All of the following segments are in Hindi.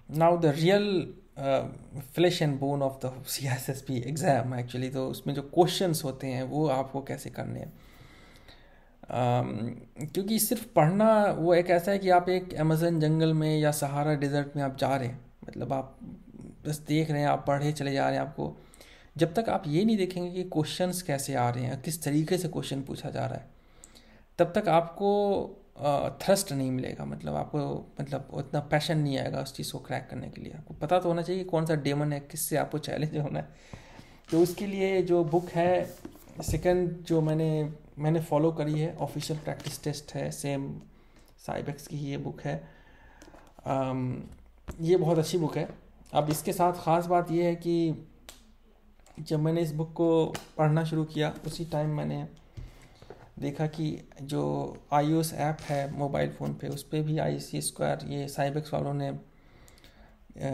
Now the real flash and bone of the CISSP exam actually, तो उसमें जो क्वेश्चंस होते हैं वो आपको कैसे करने हैं। क्योंकि सिर्फ पढ़ना वो एक ऐसा है कि आप एक अमेज़न जंगल में या सहारा डेजर्ट में आप जा रहे हैं, मतलब आप बस देख रहे हैं, आप पढ़े चले जा रहे हैं। आपको जब तक आप ये नहीं देखेंगे कि क्वेश्चंस कैसे आ रहे हैं, किस तरीके से क्वेश्चन पूछा जा रहा है, तब तक आपको थ्रस्ट नहीं मिलेगा, मतलब आपको मतलब उतना पैशन नहीं आएगा उस चीज़ को क्रैक करने के लिए। आपको पता तो होना चाहिए कि कौन सा डेमन है, किससे आपको चैलेंज होना है। तो उसके लिए जो बुक है सेकंड जो मैंने फॉलो करी है, ऑफिशियल प्रैक्टिस टेस्ट है, सेम साइबेक्स की ही ये बुक है। ये बहुत अच्छी बुक है। अब इसके साथ ख़ास बात ये है कि जब मैंने इस बुक को पढ़ना शुरू किया उसी टाइम मैंने देखा कि जो iOS ऐप है मोबाइल फ़ोन पे, उस पर भी IC2 ये साइबेक्स वालों ने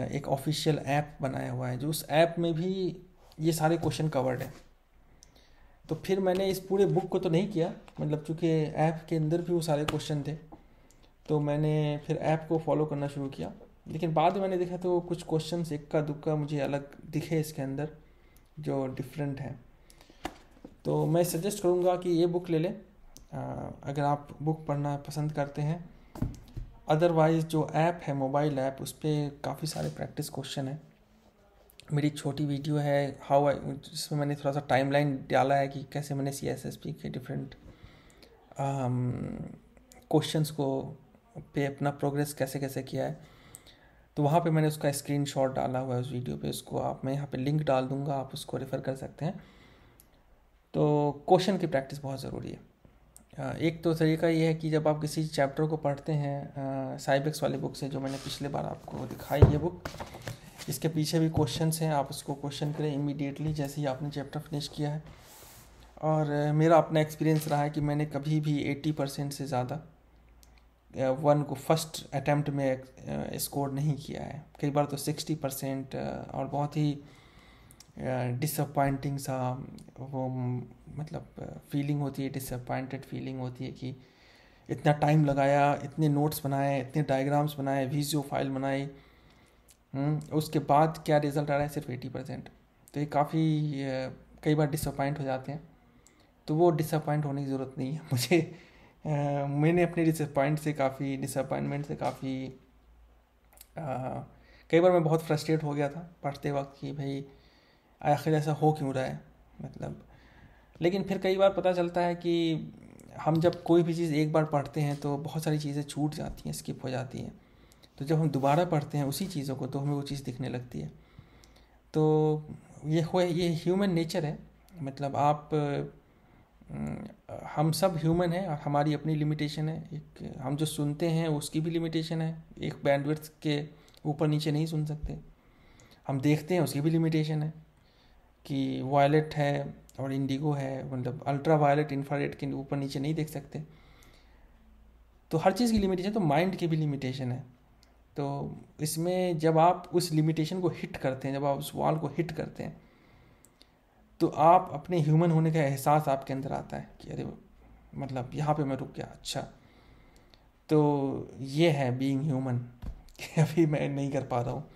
एक ऑफिशियल ऐप बनाया हुआ है, जो उस ऐप में भी ये सारे क्वेश्चन कवर्ड हैं। तो फिर मैंने इस पूरे बुक को तो नहीं किया, मतलब चूँकि ऐप के अंदर भी वो सारे क्वेश्चन थे, तो मैंने फिर ऐप को फॉलो करना शुरू किया। लेकिन बाद में मैंने देखा तो कुछ क्वेश्चंस इक्का दुक्का मुझे अलग दिखे इसके अंदर, जो डिफरेंट हैं। तो मैं सजेस्ट करूँगा कि ये बुक ले लें अगर आप बुक पढ़ना पसंद करते हैं। अदरवाइज़ जो ऐप है मोबाइल ऐप, उस पर काफ़ी सारे प्रैक्टिस क्वेश्चन हैं। मेरी छोटी वीडियो है हाउ आई, जिसमें मैंने थोड़ा सा टाइमलाइन डाला है कि कैसे मैंने CISSP के डिफरेंट क्वेश्चंस को पे अपना प्रोग्रेस कैसे कैसे किया है। तो वहाँ पे मैंने उसका स्क्रीनशॉट डाला हुआ है उस वीडियो पे, उसको मैं यहाँ पे लिंक डाल दूँगा, आप उसको रेफ़र कर सकते हैं। तो क्वेश्चन की प्रैक्टिस बहुत ज़रूरी है। एक तो तरीका ये है कि जब आप किसी चैप्टर को पढ़ते हैं, साइबेक्स वाली बुक से जो मैंने पिछले बार आपको दिखाई ये बुक, इसके पीछे भी क्वेश्चंस हैं, आप उसको क्वेश्चन करें इमीडिएटली जैसे ही आपने चैप्टर फिनिश किया है। और मेरा अपना एक्सपीरियंस रहा है कि मैंने कभी भी 80% से ज़्यादा वन को फर्स्ट अटैम्प्ट में स्कोर नहीं किया है। कई बार तो 60% और बहुत ही डिसअपॉइंटिंग सा वो मतलब फीलिंग होती है, डिसअपॉइंटेड फीलिंग होती है कि इतना टाइम लगाया, इतने नोट्स बनाए, इतने डायग्राम्स बनाए, वीडियो फाइल बनाई, उसके बाद क्या रिज़ल्ट आ रहा है, सिर्फ 80%। तो ये काफ़ी कई बार डिसअपॉइंट हो जाते हैं। तो वो डिसअपॉइंट होने की ज़रूरत नहीं है मुझे। मैंने अपने डिसअपॉइंटमेंट से काफ़ी कई बार मैं बहुत फ्रस्ट्रेट हो गया था पढ़ते वक्त कि भाई आखिर ऐसा हो क्यों रहा है, मतलब। लेकिन फिर कई बार पता चलता है कि हम जब कोई भी चीज़ एक बार पढ़ते हैं तो बहुत सारी चीज़ें छूट जाती हैं, स्किप हो जाती हैं। तो जब हम दोबारा पढ़ते हैं उसी चीज़ों को तो हमें वो चीज़ दिखने लगती है। तो ये ह्यूमन नेचर है, मतलब आप हम सब ह्यूमन हैं और हमारी अपनी लिमिटेशन है। एक हम जो सुनते हैं उसकी भी लिमिटेशन है, एक बैंडविड्थ के ऊपर नीचे नहीं सुन सकते। हम देखते हैं उसकी भी लिमिटेशन है कि वायलेट है और इंडिगो है, मतलब अल्ट्रा वायलेट इंफ्रारेड के ऊपर नीचे नहीं देख सकते। तो हर चीज़ की लिमिटेशन, तो माइंड की भी लिमिटेशन है। तो इसमें जब आप उस लिमिटेशन को हिट करते हैं, जब आप उस वॉल को हिट करते हैं, तो आप अपने ह्यूमन होने का एहसास आपके अंदर आता है कि अरे मतलब यहाँ पे मैं रुक गया। अच्छा, तो ये है बीइंग ह्यूमन कि अभी मैं नहीं कर पा रहा हूँ।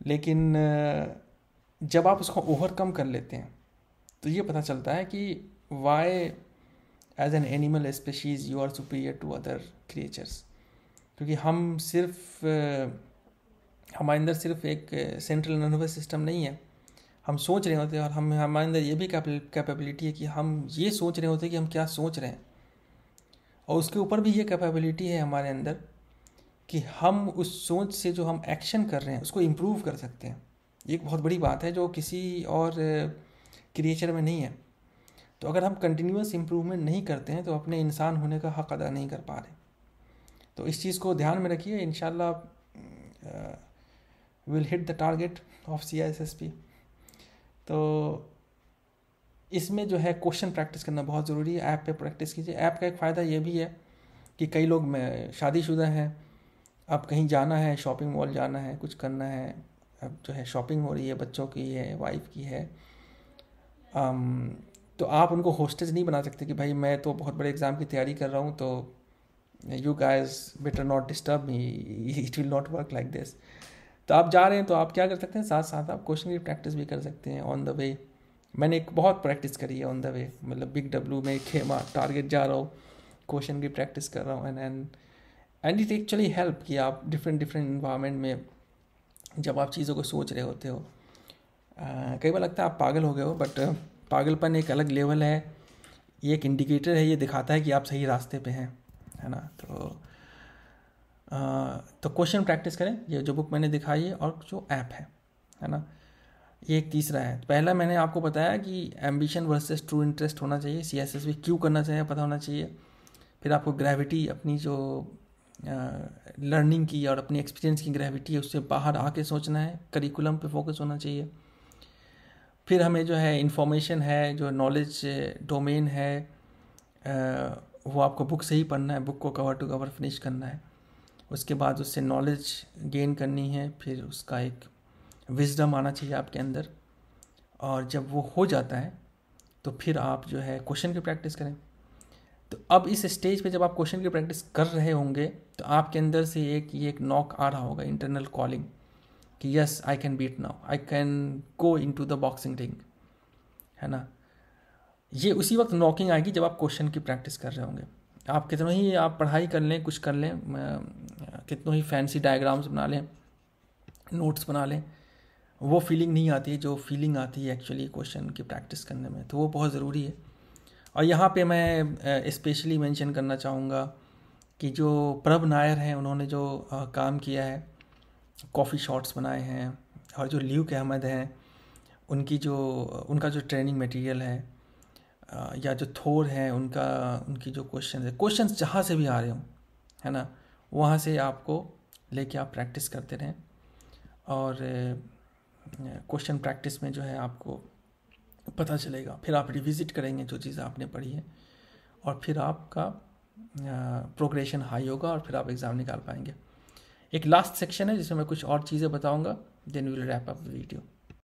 लेकिन जब आप उसको ओवरकम कर लेते हैं तो ये पता चलता है कि why as an animal species you are superior to other creatures. क्योंकि हम सिर्फ हमारे अंदर सिर्फ एक सेंट्रल नर्वस सिस्टम नहीं है। हम सोच रहे होते हैं और हमारे अंदर ये भी कैपेबिलिटी है कि हम ये सोच रहे होते हैं कि हम क्या सोच रहे हैं, और उसके ऊपर भी ये कैपेबिलिटी है हमारे अंदर कि हम उस सोच से जो हम एक्शन कर रहे हैं उसको इम्प्रूव कर सकते हैं। ये एक बहुत बड़ी बात है जो किसी और क्रिएचर में नहीं है। तो अगर हम कंटिन्यूस इम्प्रूवमेंट नहीं करते हैं तो अपने इंसान होने का हक अदा नहीं कर पा रहे। तो इस चीज़ को ध्यान में रखिए, इंशाल्लाह will hit the target of CISSP। तो इसमें जो है क्वेश्चन प्रैक्टिस करना बहुत ज़रूरी है। ऐप पे प्रैक्टिस कीजिए। ऐप का एक फ़ायदा ये भी है कि कई लोग में शादीशुदा हैं, अब कहीं जाना है, शॉपिंग मॉल जाना है, कुछ करना है, अब जो है शॉपिंग हो रही है, बच्चों की है, वाइफ की है, तो आप उनको होस्टेज नहीं बना सकते कि भाई मैं तो बहुत बड़े एग्ज़ाम की तैयारी कर रहा हूँ तो you guys better not disturb me, it will not work like this. तो आप जा रहे हैं तो आप क्या कर सकते हैं, साथ साथ आप क्वेश्चन की प्रैक्टिस भी कर सकते हैं ऑन द वे। मैंने एक बहुत प्रैक्टिस करी है ऑन द वे, मतलब बिग डब्ल्यू में खेमा टारगेट जा रहा हूँ, क्वेश्चन की प्रैक्टिस कर रहा हूँ, एंड इट एक्चुअली हेल्प कि आप डिफरेंट इन्वायरमेंट में जब आप चीज़ों को सोच रहे होते हो, कई बार लगता है आप पागल हो गए हो, बट पागलपन एक अलग लेवल है, ये एक इंडिकेटर है, ये दिखाता है कि आप सही रास्ते पे हैं, है ना। तो क्वेश्चन प्रैक्टिस करें, ये जो बुक मैंने दिखाई है और जो ऐप है ना। ये एक तीसरा है। पहला मैंने आपको बताया कि एम्बिशन वर्सेस ट्रू इंटरेस्ट होना चाहिए, CSSV क्यों करना चाहिए पता होना चाहिए। फिर आपको ग्रेविटी, अपनी जो लर्निंग की और अपनी एक्सपीरियंस की ग्रेविटी है उससे बाहर आके सोचना है, करिकुलम पे फोकस होना चाहिए। फिर हमें जो है इंफॉर्मेशन है, जो नॉलेज डोमेन है, वो आपको बुक से ही पढ़ना है, बुक को कवर टू कवर फिनिश करना है। उसके बाद उससे नॉलेज गेन करनी है, फिर उसका एक विजडम आना चाहिए आपके अंदर, और जब वो हो जाता है तो फिर आप जो है क्वेश्चन की प्रैक्टिस करें। तो अब इस स्टेज पे जब आप क्वेश्चन की प्रैक्टिस कर रहे होंगे तो आपके अंदर से एक नॉक आ रहा होगा, इंटरनल कॉलिंग, कि yes I can beat now, I can go into the boxing ring, है ना। ये उसी वक्त नॉकिंग आएगी जब आप क्वेश्चन की प्रैक्टिस कर रहे होंगे। आप कितनों ही आप पढ़ाई कर लें, कुछ कर लें, कितनों ही फैंसी डायग्राम्स बना लें, नोट्स बना लें, वो फीलिंग नहीं आती है जो फीलिंग आती है एक्चुअली क्वेश्चन की प्रैक्टिस करने में। तो वो बहुत ज़रूरी है। और यहाँ पे मैं स्पेशली मेंशन करना चाहूँगा कि जो प्रभ नायर हैं, उन्होंने जो काम किया है, कॉफ़ी शॉट्स बनाए हैं, और जो ल्यूक अहमद हैं, उनका जो ट्रेनिंग मटेरियल है, या जो थोर है उनकी जो क्वेश्चंस जहाँ से भी आ रहे हों, है ना, वहाँ से आपको लेके आप प्रैक्टिस करते रहें। और क्वेश्चन प्रैक्टिस में जो है आपको पता चलेगा, फिर आप रिविज़िट करेंगे जो चीज़ आपने पढ़ी है, और फिर आपका प्रोग्रेशन हाई होगा, और फिर आप एग्ज़ाम निकाल पाएंगे। एक लास्ट सेक्शन है जिसमें मैं कुछ और चीज़ें बताऊंगा, then we will wrap up the video.